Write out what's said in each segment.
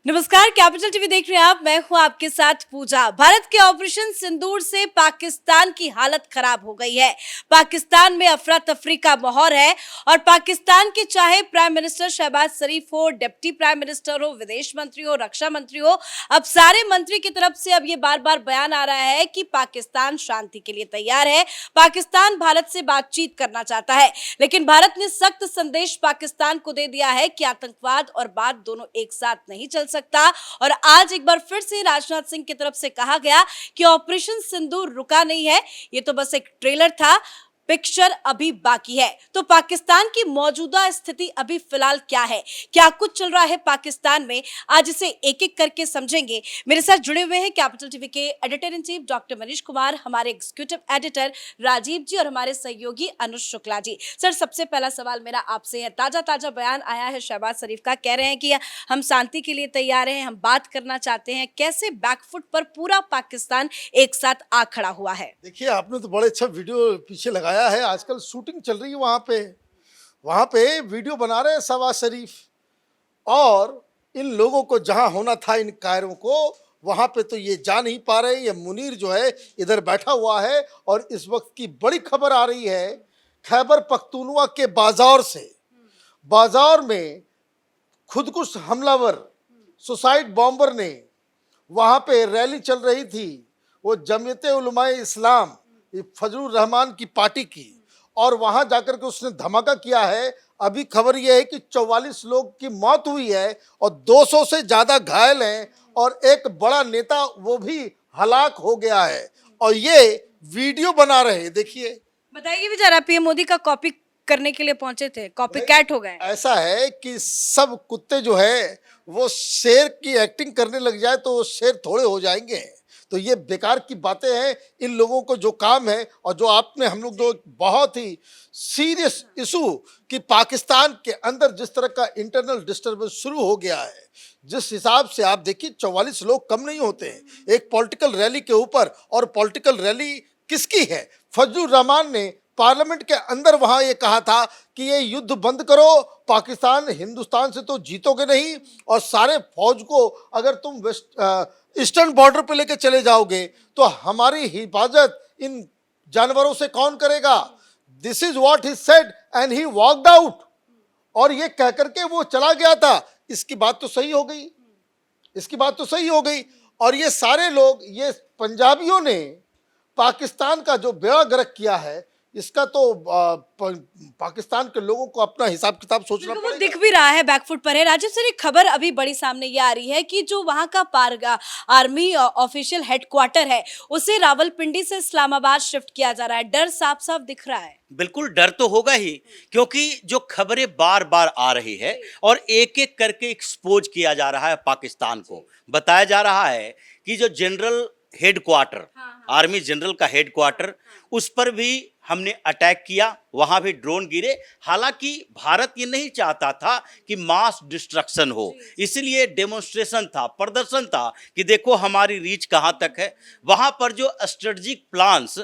नमस्कार, capital TV देख रहे हैं आप। मैं हूं आपके साथ पूजा। भारत के ऑपरेशन सिंदूर से पाकिस्तान की हालत खराब हो गई है। पाकिस्तान में अफरा तफरी का माहौल है और पाकिस्तान के चाहे प्राइम मिनिस्टर शहबाज शरीफ हो, डिप्टी प्राइम मिनिस्टर हो, विदेश मंत्री हो, रक्षा मंत्री हो, अब सारे मंत्री की तरफ से अब ये बार बार बयान आ रहा है कि पाकिस्तान शांति के लिए तैयार है, पाकिस्तान भारत से बातचीत करना चाहता है। लेकिन भारत ने सख्त संदेश पाकिस्तान को दे दिया है कि आतंकवाद और बात दोनों एक साथ नहीं चल सकता। और आज एक बार फिर से राजनाथ सिंह की तरफ से कहा गया कि ऑपरेशन सिंदूर रुका नहीं है, ये तो बस एक ट्रेलर था, पिक्चर अभी बाकी है। तो पाकिस्तान की मौजूदा स्थिति अभी फिलहाल क्या है, क्या कुछ चल रहा है पाकिस्तान में, आज इसे एक एक करके समझेंगे। मेरे साथ जुड़े हुए हैं कैपिटल टीवी के editor in chief doctor Manish Kumar, हमारे एग्जीक्यूटिव एडिटर राजीव जी और हमारे सहयोगी अनुज शुक्ला जी। सर, सबसे पहला सवाल मेरा आपसे है, ताजा ताजा बयान आया है शहबाज शरीफ का, कह रहे हैं कि हम शांति के लिए तैयार हैं, हम बात करना चाहते हैं। कैसे बैकफुट पर पूरा पाकिस्तान एक साथ आ खड़ा हुआ है? देखिए, आपने तो बड़े अच्छा वीडियो पीछे लगाया है। आजकल शूटिंग चल रही है वहाँ पे वीडियो बना रहे हैं शहबाज शरीफ। और इन लोगों को जहाँ होना था, इन कायरों को, वहाँ पे तो ये जा नहीं पा रहे। ये मुनीर जो है इधर बैठा हुआ है और इस वक्त की बड़ी खबर आ रही है खैबर पख्तूनवा के बाजार में खुदकुश हमलावर सुसाइड बॉम्बर ने, वहाँ पे रैली चल रही थी, वो जमीयत उलमाए इस्लाम फजलुर रहमान की पार्टी की, और वहां जाकर के उसने धमाका किया है। अभी खबर यह है कि 44 लोग की मौत हुई है और 200 से ज्यादा घायल हैं और एक बड़ा नेता वो भी हलाक हो गया है। और ये वीडियो बना रहे हैं, देखिए। बताइए भी जरा, पीएम मोदी का कॉपी करने के लिए पहुंचे थे, कॉपी कैट हो गए। ऐसा है कि सब कुत्ते जो है वो शेर की एक्टिंग करने लग जाए तो वो शेर थोड़े हो जाएंगे। तो ये बेकार की बातें हैं। इन लोगों को जो काम है, और जो आपने हम लोग जो बहुत ही सीरियस इशू कि पाकिस्तान के अंदर जिस तरह का इंटरनल डिस्टर्बेंस शुरू हो गया है, जिस हिसाब से आप देखिए 44 लोग कम नहीं होते हैं एक पॉलिटिकल रैली के ऊपर। और पॉलिटिकल रैली किसकी है? फजलुर रहमान ने पार्लियामेंट के अंदर वहां ये कहा था कि ये युद्ध बंद करो, पाकिस्तान हिंदुस्तान से तो जीतोगे नहीं, और सारे फौज को अगर तुम ईस्टर्न बॉर्डर पे लेके चले जाओगे तो हमारी हिफाजत इन जानवरों से कौन करेगा? This is what he said and he walked out. और ये कह करके वो चला गया था। इसकी बात तो सही हो गई, इसकी बात तो सही हो गई। और ये सारे लोग, ये पंजाबियों ने पाकिस्तान का जो बेड़ा गर्क किया है, इसका तो पाकिस्तान के लोगों को अपना हिसाब किताब सोचना पड़ेगा। दिख भी रहा है, बैकफुट पर है। राजीव सर, एक खबर अभी बड़ी सामने ये आ रही है कि जो वहां का आर्मी ऑफिशियल हेडक्वार्टर है, उसे रावलपिंडी से इस्लामाबाद शिफ्ट किया जा रहा है। डर साफ साफ दिख रहा है। बिल्कुल डर तो होगा ही, क्योंकि जो खबरें बार बार आ रही है और एक एक करके एक्सपोज किया जा रहा है पाकिस्तान को। बताया जा रहा है कि जो जनरल हेडक्वार्टर, आर्मी जनरल का हेडक्वार्टर, उस पर भी हमने अटैक किया, वहां भी ड्रोन गिरे। हालांकि भारत ये नहीं चाहता था कि मास डिस्ट्रक्शन हो, इसलिए डेमोन्स्ट्रेशन था, प्रदर्शन था कि देखो हमारी रीच कहां तक है। वहां पर जो स्ट्रेटेजिक प्लान्स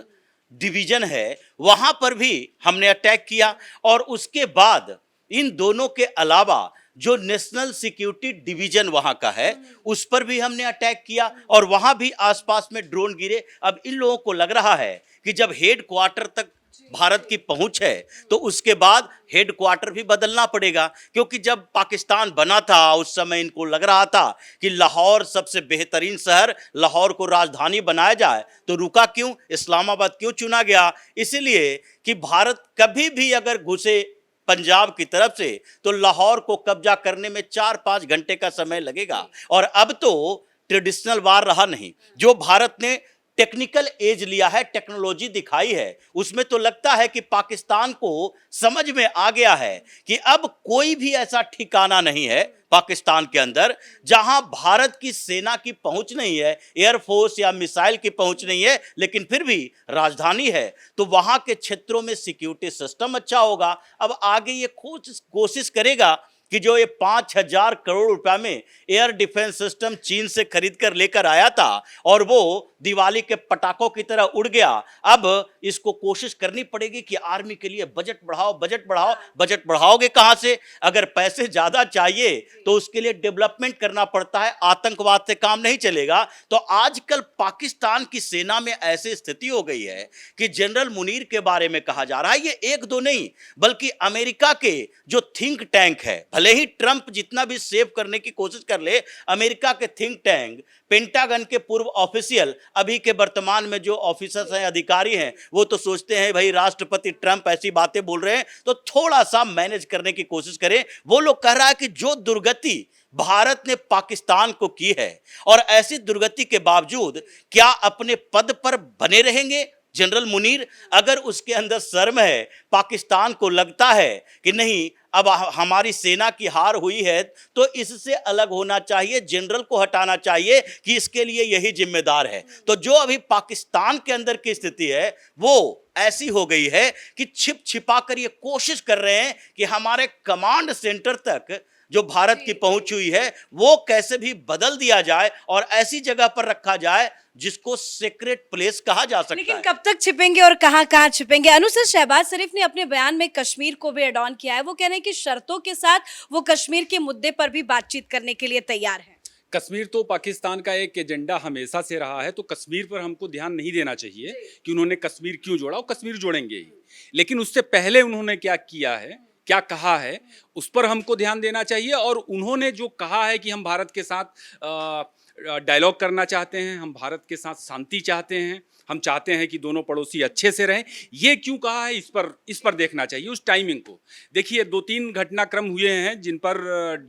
डिवीजन है, वहां पर भी हमने अटैक किया। और उसके बाद इन दोनों के अलावा जो नेशनल सिक्योरिटी डिवीजन वहां का है, उस पर भी हमने अटैक किया और वहां भी आसपास में ड्रोन गिरे। अब इन लोगों को लग रहा है कि जब हेड क्वार्टर तक भारत की पहुंच है तो उसके बाद हेड क्वार्टर भी बदलना पड़ेगा, क्योंकि जब पाकिस्तान बना था उस समय इनको लग रहा था कि लाहौर सबसे बेहतरीन शहर, लाहौर को राजधानी बनाया जाए, तो रुका क्यों? इस्लामाबाद क्यों चुना गया? इसलिए कि भारत कभी भी अगर घुसे पंजाब की तरफ से तो लाहौर को कब्जा करने में 4-5 घंटे का समय लगेगा। और अब तो ट्रेडिशनल वार रहा नहीं, जो भारत ने टेक्निकल एज लिया है, टेक्नोलॉजी दिखाई है, उसमें तो लगता है कि पाकिस्तान को समझ में आ गया है कि अब कोई भी ऐसा ठिकाना नहीं है पाकिस्तान के अंदर जहां भारत की सेना की पहुंच नहीं है, एयरफोर्स या मिसाइल की पहुंच नहीं है, लेकिन फिर भी राजधानी है, तो वहां के क्षेत्रों में सिक्योरिटी सिस्टम अच्छा होगा। अब आगे ये कोशिश करेगा कि जो ये 5,000 करोड़ रुपया में एयर डिफेंस सिस्टम चीन से खरीद कर लेकर आया था और वो दिवाली के पटाखों की तरह उड़ गया, अब इसको कोशिश करनी पड़ेगी कि आर्मी के लिए बजट बढ़ाओ, बजट बढ़ाओ। बजट बढ़ाओगे कहां से? अगर पैसे ज्यादा चाहिए तो उसके लिए डेवलपमेंट करना पड़ता है, आतंकवाद से काम नहीं चलेगा। तो आजकल पाकिस्तान की सेना में ऐसी स्थिति हो गई है कि जनरल मुनीर के बारे में कहा जा रहा है, ये एक दो नहीं बल्कि अमेरिका के जो थिंक टैंक है, भले ही ट्रंप जितना भी सेव करने की कोशिश कर ले, अमेरिका के थिंक टैंक, पेंटागन के पूर्व ऑफिशियल, अभी के वर्तमान में जो ऑफिसर्स हैं, अधिकारी हैं, वो तो सोचते हैं भाई राष्ट्रपति ट्रंप ऐसी बातें बोल रहे हैं तो थोड़ा सा मैनेज करने की कोशिश करें। वो लोग कह रहा है कि जो दुर्गति भारत ने पाकिस्तान को की है और ऐसी दुर्गति के बावजूद क्या अपने पद पर बने रहेंगे जनरल मुनीर? अगर उसके अंदर शर्म है, पाकिस्तान को लगता है कि नहीं अब हमारी सेना की हार हुई है तो इससे अलग होना चाहिए, जनरल को हटाना चाहिए कि इसके लिए यही जिम्मेदार है। तो जो अभी पाकिस्तान के अंदर की स्थिति है वो ऐसी हो गई है कि छिप छिपा कर ये कोशिश कर रहे हैं कि हमारे कमांड सेंटर तक जो भारत की पहुंच हुई है वो कैसे भी बदल दिया जाए और ऐसी जगह पर रखा जाए जिसको सीक्रेट प्लेस कहा जा सकता लेकिन है। कब तक छिपेंगे और कहां छिपेंगे? अनुसर, शहबाज शरीफ ने अपने बयान में कश्मीर को भी एड ऑन किया है। वो कह रहे हैं कि शर्तों के साथ वो कश्मीर के मुद्दे पर भी बातचीत करने के लिए तैयार है। कश्मीर तो पाकिस्तान का एक एजेंडा हमेशा से रहा है, तो कश्मीर पर हमको ध्यान नहीं देना चाहिए कि उन्होंने कश्मीर क्यों जोड़ा, वो कश्मीर जोड़ेंगे ही। लेकिन उससे पहले उन्होंने क्या किया है, क्या कहा है, उस पर हमको ध्यान देना चाहिए। और उन्होंने जो कहा है कि हम भारत के साथ डायलॉग करना चाहते हैं, हम भारत के साथ शांति चाहते हैं, हम चाहते हैं कि दोनों पड़ोसी अच्छे से रहें, ये क्यों कहा है इस पर देखना चाहिए, उस टाइमिंग को। देखिए 2-3 घटनाक्रम हुए हैं जिन पर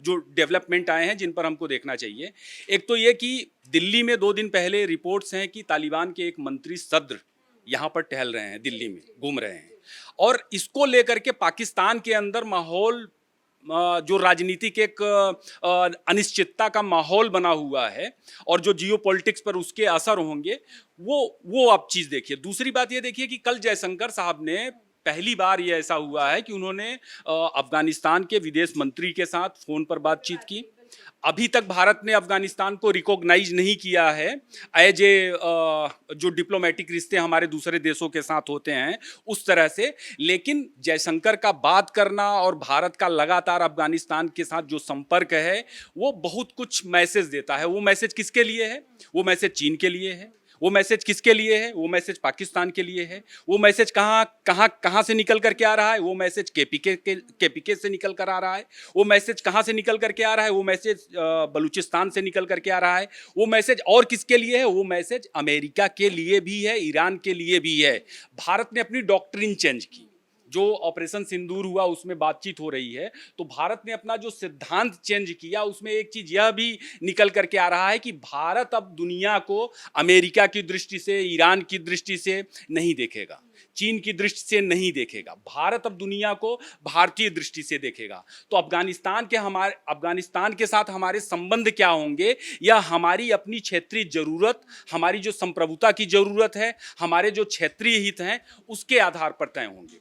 जो डेवलपमेंट आए हैं जिन पर हमको देखना चाहिए। एक तो ये कि दिल्ली में 2 दिन पहले रिपोर्ट्स हैं कि तालिबान के एक मंत्री सद्र यहाँ पर टहल रहे हैं, दिल्ली में घूम रहे हैं, और इसको लेकर के पाकिस्तान के अंदर माहौल, जो राजनीतिक एक अनिश्चितता का माहौल बना हुआ है और जो जियोपॉलिटिक्स पर उसके असर होंगे, वो आप चीज़ देखिए। दूसरी बात ये देखिए कि कल जयशंकर साहब ने पहली बार ये ऐसा हुआ है कि उन्होंने अफगानिस्तान के विदेश मंत्री के साथ फ़ोन पर बातचीत की। अभी तक भारत ने अफगानिस्तान को रिकॉग्नाइज नहीं किया है एज ए जो डिप्लोमेटिक रिश्ते हमारे दूसरे देशों के साथ होते हैं उस तरह से। लेकिन जयशंकर का बात करना और भारत का लगातार अफगानिस्तान के साथ जो संपर्क है वो बहुत कुछ मैसेज देता है। वो मैसेज किसके लिए है? वो मैसेज चीन के लिए है। वो मैसेज किसके लिए है? वो मैसेज पाकिस्तान के लिए है। वो मैसेज कहाँ से निकल करके आ रहा है? वो मैसेज केपीके से निकल कर आ रहा है। वो मैसेज कहाँ से निकल करके आ रहा है? वो मैसेज बलूचिस्तान से निकल करके आ रहा है। वो मैसेज और किसके लिए है? वो मैसेज अमेरिका के लिए भी है, ईरान के लिए भी है। भारत ने अपनी डॉक्ट्रिन चेंज की। जो ऑपरेशन सिंदूर हुआ उसमें बातचीत हो रही है, तो भारत ने अपना जो सिद्धांत चेंज किया उसमें एक चीज यह भी निकल करके आ रहा है कि भारत अब दुनिया को अमेरिका की दृष्टि से, ईरान की दृष्टि से नहीं देखेगा, चीन की दृष्टि से नहीं देखेगा। भारत अब दुनिया को भारतीय दृष्टि से देखेगा। तो अफगानिस्तान के साथ हमारे संबंध क्या होंगे, या हमारी अपनी क्षेत्रीय जरूरत, हमारी जो संप्रभुता की जरूरत है, हमारे जो क्षेत्रीय हित हैं, उसके आधार पर तय होंगे।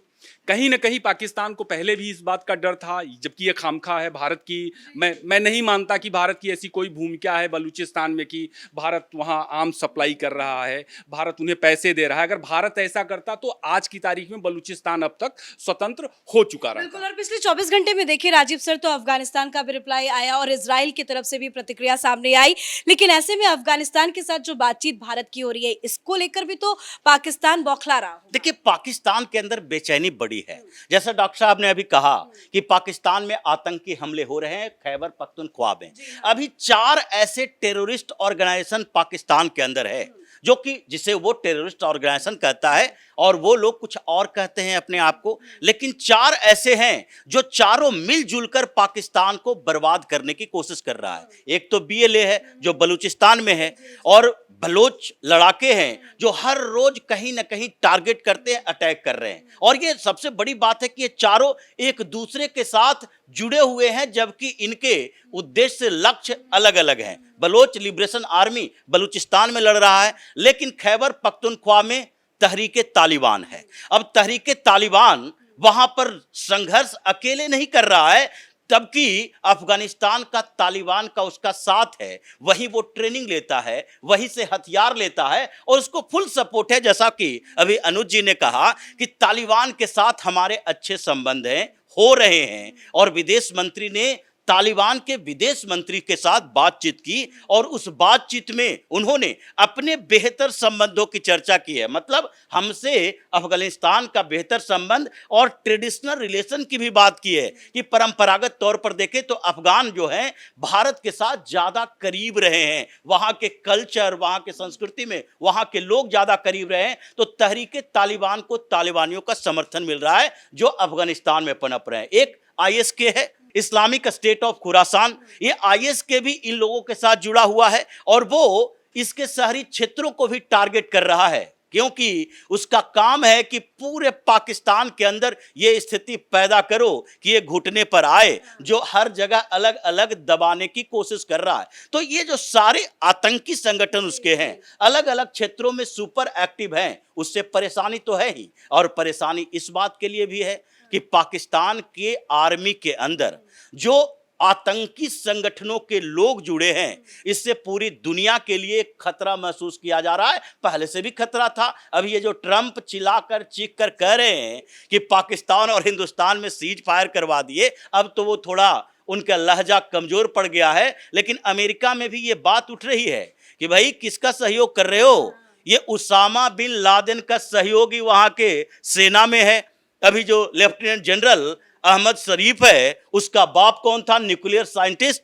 कहीं ना कहीं पाकिस्तान को पहले भी इस बात का डर था, जबकि ये खामखा है भारत की। मैं नहीं मानता कि भारत की ऐसी कोई भूमिका है बलूचिस्तान में कि भारत वहाँ आर्म सप्लाई कर रहा है, भारत उन्हें पैसे दे रहा है। अगर भारत ऐसा करता तो आज की तारीख में बलूचिस्तान अब तक स्वतंत्र हो चुका रहता। बिल्कुल। और पिछले 24 घंटे में देखिए राजीव सर, तो अफगानिस्तान का भी रिप्लाई आया और इजराइल की तरफ से भी प्रतिक्रिया सामने आई। लेकिन ऐसे में अफगानिस्तान के साथ जो बातचीत भारत की हो रही है, इसको लेकर भी तो पाकिस्तान बौखला रहा होगा। देखिए पाकिस्तान के अंदर बेचैनी बड़ी है। जैसा डॉक्टर साहब ने अभी कहा कि पाकिस्तान में आतंकी हमले हो रहे हैं, खैबर पख्तूनख्वा में अभी 4 ऐसे टेररिस्ट ऑर्गेनाइजेशन पाकिस्तान के अंदर है जो कि जिसे वो टेररिस्ट ऑर्गेनाइजेशन कहता है और वो लोग कुछ और कहते हैं अपने आप को। लेकिन 4 ऐसे हैं जो चारों मिलजुल कर पाकिस्तान को बर्बाद करने की कोशिश कर रहा है। एक तो BLA है जो बलूचिस्तान में है, और बलोच लड़ाके हैं जो हर रोज कहीं ना कहीं टारगेट करते हैं, अटैक कर रहे हैं। और ये सबसे बड़ी बात है कि ये चारों एक दूसरे के साथ जुड़े हुए हैं, जबकि इनके उद्देश्य लक्ष्य अलग अलग हैं। बलोच लिबरेशन आर्मी बलूचिस्तान में लड़ रहा है, लेकिन खैबर पख्तूनख्वा में तहरीके तालिबान है। अब तहरीके तालिबान वहां पर संघर्ष अकेले नहीं कर रहा है, तबकि अफगानिस्तान का तालिबान का उसका साथ है, वही वो ट्रेनिंग लेता है, वही से हथियार लेता है और उसको फुल सपोर्ट है। जैसा कि अभी अनुज जी ने कहा कि तालिबान के साथ हमारे अच्छे संबंध हैं, हो रहे हैं, और विदेश मंत्री ने तालिबान के विदेश मंत्री के साथ बातचीत की और उस बातचीत में उन्होंने अपने बेहतर संबंधों की चर्चा की है। मतलब हमसे अफगानिस्तान का बेहतर संबंध और ट्रेडिशनल रिलेशन की भी बात की है कि परंपरागत तौर पर देखें तो अफगान जो हैं भारत के साथ ज्यादा करीब रहे हैं, वहां के कल्चर, वहां के संस्कृति में वहां के लोग ज्यादा करीब रहे हैं। तो तहरीके तालिबान को तालिबानियों का समर्थन मिल रहा है जो अफगानिस्तान में पनप रहे हैं। एक आईएसके है, इस्लामिक स्टेट ऑफ खुरासान, ये आईएसके भी इन लोगों के साथ जुड़ा हुआ है और वो इसके शहरी क्षेत्रों को भी टारगेट कर रहा है, क्योंकि उसका काम है कि पूरे पाकिस्तान के अंदर ये स्थिति पैदा करो कि ये घुटने पर आए, जो हर जगह अलग अलग दबाने की कोशिश कर रहा है। तो ये जो सारे आतंकी संगठन उसके हैं, अलग अलग क्षेत्रों में सुपर एक्टिव हैं, उससे परेशानी तो है ही, और परेशानी इस बात के लिए भी है कि पाकिस्तान के आर्मी के अंदर जो आतंकी संगठनों के लोग जुड़े हैं, इससे पूरी दुनिया के लिए खतरा महसूस किया जा रहा है। पहले से भी खतरा था। अभी ये जो ट्रंप चिल्लाकर चीख कर कह रहे हैं कि पाकिस्तान और हिंदुस्तान में सीज फायर करवा दिए, अब तो वो थोड़ा उनका लहजा कमजोर पड़ गया है। लेकिन अमेरिका में भी ये बात उठ रही है कि भाई किसका सहयोग कर रहे हो? ये उसामा बिन लादेन का सहयोगी वहां के सेना में है। अभी जो लेफ्टिनेंट जनरल अहमद शरीफ है, उसका बाप कौन था? न्यूक्लियर साइंटिस्ट,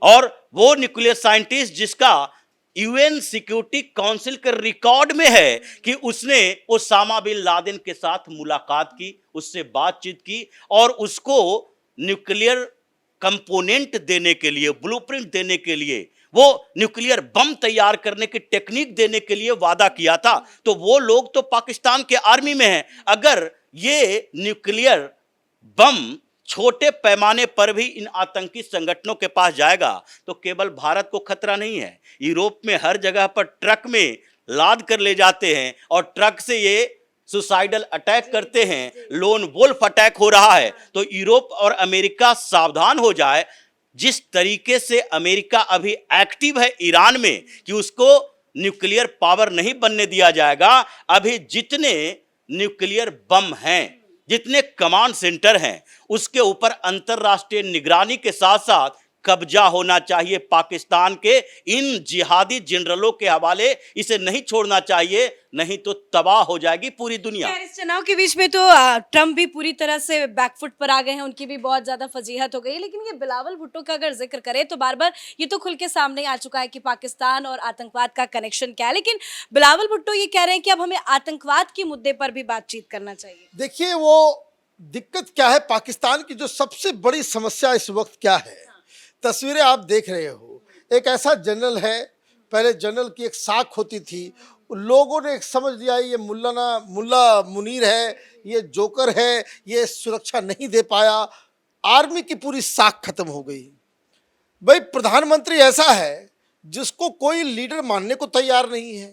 और वो न्यूक्लियर साइंटिस्ट जिसका यूएन सिक्योरिटी काउंसिल के रिकॉर्ड में है कि उसने ओसामा बिन लादेन के साथ मुलाकात की, उससे बातचीत की और उसको न्यूक्लियर कंपोनेंट देने के लिए, ब्लूप्रिंट देने के लिए, वो न्यूक्लियर बम तैयार करने की टेक्निक देने के लिए वादा किया था। तो वो लोग तो पाकिस्तान के आर्मी में हैं। अगर ये न्यूक्लियर बम छोटे पैमाने पर भी इन आतंकी संगठनों के पास जाएगा तो केवल भारत को खतरा नहीं है, यूरोप में हर जगह पर ट्रक में लाद कर ले जाते हैं और ट्रक से ये सुसाइडल अटैक करते हैं, लोन वोल्फ अटैक हो रहा है। तो यूरोप और अमेरिका सावधान हो जाए। जिस तरीके से अमेरिका अभी एक्टिव है ईरान में कि उसको न्यूक्लियर पावर नहीं बनने दिया जाएगा, अभी जितने न्यूक्लियर बम हैं, जितने कमांड सेंटर हैं, उसके ऊपर अंतरराष्ट्रीय निगरानी के साथ साथ कब्जा होना चाहिए। पाकिस्तान के इन जिहादी जनरलों के हवाले इसे नहीं छोड़ना चाहिए, नहीं तो तबाह हो जाएगी पूरी दुनिया। खैर, इस चुनाव के बीच में तो ट्रम्प भी पूरी तरह से बैकफुट पर आ गए हैं, उनकी भी बहुत ज्यादा फजीहत हो गई है। लेकिन ये बिलावल भुट्टो का अगर जिक्र करें तो बार बार ये तो खुल के सामने आ चुका है कि पाकिस्तान और आतंकवाद का कनेक्शन क्या है। लेकिन बिलावल भुट्टो ये कह रहे हैं कि अब हमें आतंकवाद के मुद्दे पर भी बातचीत करना चाहिए। देखिए वो दिक्कत क्या है, पाकिस्तान की जो सबसे बड़ी समस्या इस वक्त क्या है, तस्वीरें आप देख रहे हो। एक ऐसा जनरल है, पहले जनरल की एक साख होती थी, लोगों ने एक समझ लिया ये मुल्ला मुनीर है, ये जोकर है, ये सुरक्षा नहीं दे पाया, आर्मी की पूरी साख खत्म हो गई। भाई प्रधानमंत्री ऐसा है जिसको कोई लीडर मानने को तैयार नहीं है।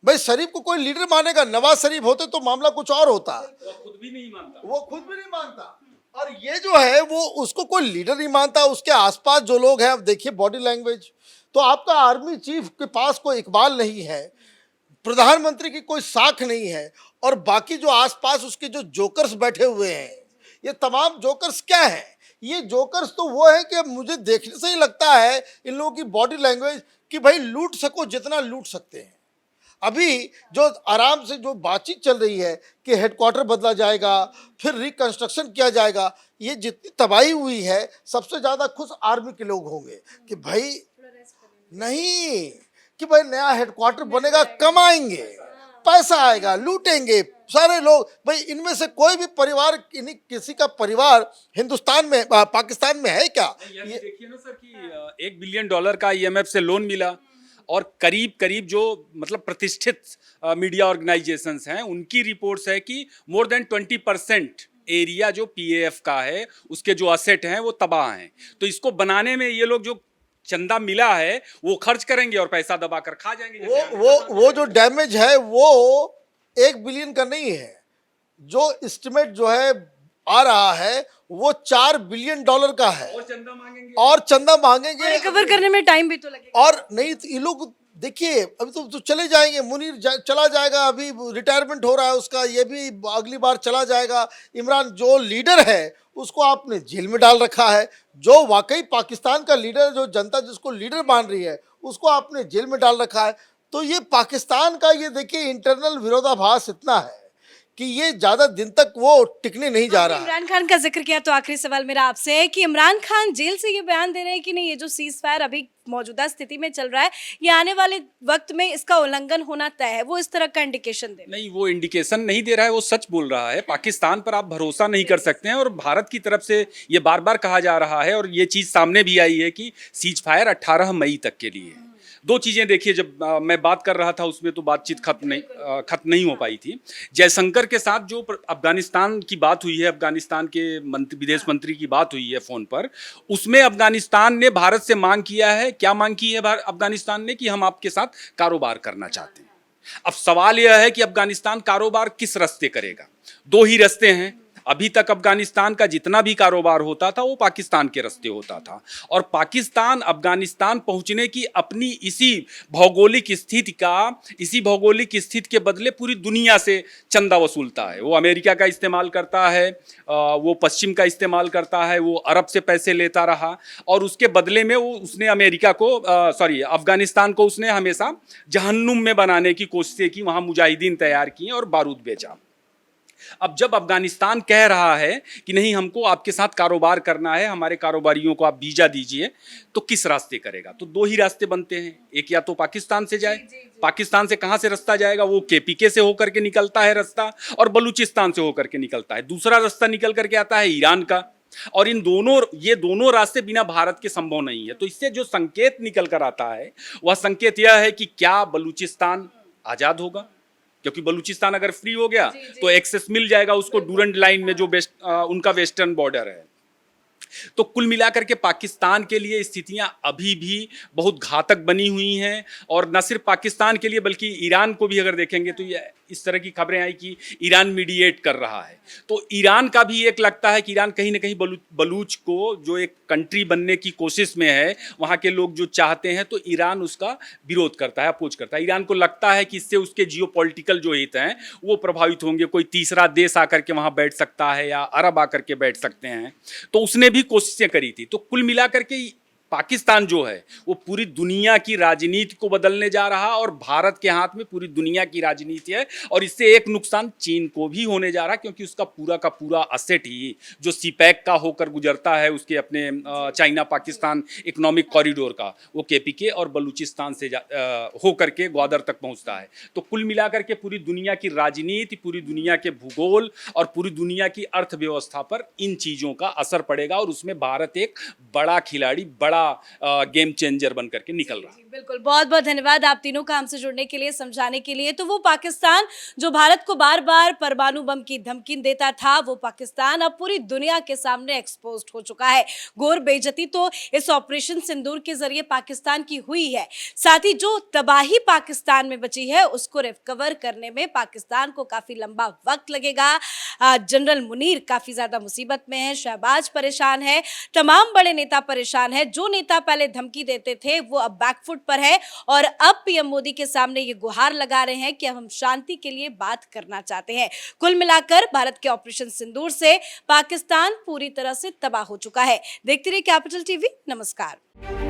भाई शरीफ को कोई लीडर मानेगा, नवाज शरीफ होते तो मामला कुछ और होता। वो खुद भी नहीं मानता, वो खुद भी नहीं मानता। और ये जो है वो उसको कोई लीडर नहीं मानता। उसके आसपास जो लोग हैं, अब देखिए बॉडी लैंग्वेज, तो आपका आर्मी चीफ के पास कोई इकबाल नहीं है, प्रधानमंत्री की कोई साख नहीं है, और बाकी जो आसपास उसके जो जोकर्स बैठे हुए हैं, ये तमाम जोकर्स क्या हैं? ये जोकर्स तो वो है कि मुझे देखने से ही लगता है इन लोगों की बॉडी लैंग्वेज कि भाई लूट सको जितना लूट सकते हैं। अभी जो आराम से जो बातचीत चल रही है कि हेडक्वार्टर बदला जाएगा, फिर रिकंस्ट्रक्शन किया जाएगा, ये जितनी तबाही हुई है सबसे ज़्यादा खुश आर्मी के लोग होंगे कि भाई नहीं, कि भाई नया हेडक्वार्टर बनेगा, कमाएंगे, पैसा आएगा, लूटेंगे सारे लोग। भाई इनमें से कोई भी परिवार, किसी का परिवार हिंदुस्तान में, पाकिस्तान में है क्या? ये देखिए ना सर कि $1 बिलियन का IMF से लोन मिला और करीब करीब जो मतलब प्रतिष्ठित मीडिया ऑर्गेनाइजेशंस हैं उनकी रिपोर्ट्स है कि मोर देन 20% एरिया जो PAF का है उसके जो असेट हैं वो तबाह हैं। तो इसको बनाने में ये लोग जो चंदा मिला है वो खर्च करेंगे और पैसा दबा कर खा जाएंगे। वो जो डैमेज है वो 1 बिलियन का नहीं है। जो एस्टिमेट जो है आ रहा है वो $4 बिलियन का है और चंदा मांगेंगे। और चंदा मांगेंगे रिकवर करने में टाइम भी तो लगेगा। और नहीं तो ये लोग देखिए अभी तो चले जाएंगे। मुनीर चला जाएगा, अभी रिटायरमेंट हो रहा है उसका, ये भी अगली बार चला जाएगा। इमरान जो लीडर है उसको आपने जेल में डाल रखा है, जो वाकई पाकिस्तान का लीडर, जो जनता जिसको लीडर मान रही है उसको आपने जेल में डाल रखा है। तो ये पाकिस्तान का ये देखिए इंटरनल विरोधाभास इतना है कि ये ज्यादा दिन तक वो टिकने नहीं जा रहा है। इमरान खान का जिक्र किया तो आखिरी सवाल मेरा आपसे है कि इमरान खान जेल से ये बयान दे रहे हैं कि नहीं, ये जो सीज फायर अभी मौजूदा स्थिति में चल रहा है ये आने वाले वक्त में इसका उल्लंघन होना तय है, वो इस तरह का इंडिकेशन दे रहे हैं? नहीं, वो इंडिकेशन नहीं दे रहा है, वो सच बोल रहा है। पाकिस्तान पर आप भरोसा नहीं कर सकते हैं और भारत की तरफ से ये बार बार कहा जा रहा है और ये चीज़ सामने भी आई है कि सीज फायर 18 मई तक के लिए है। दो चीज़ें देखिए, जब मैं बात कर रहा था उसमें तो बातचीत खत्म नहीं हो पाई थी। जयशंकर के साथ जो अफगानिस्तान की बात हुई है, अफगानिस्तान के विदेश मंत्री की बात हुई है फ़ोन पर, उसमें अफगानिस्तान ने भारत से मांग किया है, क्या मांग की है अफगानिस्तान ने, कि हम आपके साथ कारोबार करना चाहते हैं। अब सवाल यह है कि अफगानिस्तान कारोबार किस रास्ते करेगा। दो ही रास्ते हैं। अभी तक अफगानिस्तान का जितना भी कारोबार होता था वो पाकिस्तान के रास्ते होता था और पाकिस्तान अफगानिस्तान पहुंचने की अपनी इसी भौगोलिक स्थिति के बदले पूरी दुनिया से चंदा वसूलता है। वो अमेरिका का इस्तेमाल करता है, वो पश्चिम का इस्तेमाल करता है, वो अरब से पैसे लेता रहा और उसके बदले में उसने अफगानिस्तान को उसने हमेशा जहन्नुम में बनाने की कोशिशें की, वहाँ मुजाहिदीन तैयार किए और बारूद बेचा। अब जब अफगानिस्तान कह रहा है कि नहीं, हमको आपके साथ कारोबार करना है, हमारे कारोबारियों को आप वीजा दीजिए, तो किस रास्ते करेगा? तो दो ही रास्ते बनते हैं, एक या तो पाकिस्तान से जाए। पाकिस्तान से कहाँ से रास्ता जाएगा? वो केपीके से होकर के निकलता है रास्ता और बलूचिस्तान से होकर के निकलता है। दूसरा रास्ता निकल करके आता है ईरान का और ये दोनों रास्ते बिना भारत के संभव नहीं है। तो इससे जो संकेत निकल कर आता है वह संकेत यह है कि क्या बलूचिस्तान आज़ाद होगा, क्योंकि बलूचिस्तान अगर फ्री हो गया तो एक्सेस मिल जाएगा उसको डूरंड लाइन में, जो उनका वेस्टर्न बॉर्डर है। तो कुल मिलाकर के पाकिस्तान के लिए स्थितियां अभी भी बहुत घातक बनी हुई हैं और न सिर्फ पाकिस्तान के लिए बल्कि ईरान को भी अगर देखेंगे तो ये इस तरह की खबरें आई कि ईरान मीडिएट कर रहा है। तो ईरान का भी एक लगता है कि ईरान कहीं ना कहीं बलूच को जो एक कंट्री बनने की कोशिश में है, वहाँ के लोग जो चाहते हैं, तो ईरान उसका विरोध करता है, अपोज करता है। ईरान को लगता है कि इससे उसके जियोपॉलिटिकल जो हित हैं वो प्रभावित होंगे, कोई तीसरा देश आकर के वहाँ बैठ सकता है या अरब आकर के बैठ सकते हैं। तो उसने भी कोशिशें करी थी। तो कुल मिलाकर के पाकिस्तान जो है वो पूरी दुनिया की राजनीति को बदलने जा रहा और भारत के हाथ में पूरी दुनिया की राजनीति है और इससे एक नुकसान चीन को भी होने जा रहा, क्योंकि उसका पूरा का पूरा असेट ही जो सीपैक का होकर गुजरता है, उसके अपने चाइना पाकिस्तान इकोनॉमिक कॉरिडोर का, वो केपीके और बलूचिस्तान से होकर के ग्वादर तक पहुंचता है। तो कुल मिलाकर के पूरी दुनिया की राजनीति, पूरी दुनिया के भूगोल और पूरी दुनिया की अर्थव्यवस्था पर इन चीज़ों का असर पड़ेगा और उसमें भारत एक बड़ा खिलाड़ी, बड़ा गेम चेंजर बन करके निकल रहा है। बिल्कुल, बहुत बहुत धन्यवाद आप तीनों का हमसे जुड़ने के लिए, समझाने के लिए। तो वो पाकिस्तान जो भारत को बार बार परमाणु बम की धमकी देता था, वो पाकिस्तान अब पूरी दुनिया के सामने एक्सपोज्ड हो चुका है। घोर बेइज्जती तो इस ऑपरेशन सिंदूर के जरिए पाकिस्तान की हुई है, साथ ही जो तबाही पाकिस्तान में बची है उसको रिकवर करने में पाकिस्तान को काफी लंबा वक्त लगेगा। जनरल मुनीर काफी ज्यादा मुसीबत में है, शहबाज परेशान है, तमाम बड़े नेता परेशान है। जो नेता पहले धमकी देते थे वो अब बैकफुट पर है और अब पीएम मोदी के सामने ये गुहार लगा रहे हैं कि अब हम शांति के लिए बात करना चाहते हैं। कुल मिलाकर भारत के ऑपरेशन सिंदूर से पाकिस्तान पूरी तरह से तबाह हो चुका है। देखते रहिए कैपिटल टीवी। नमस्कार।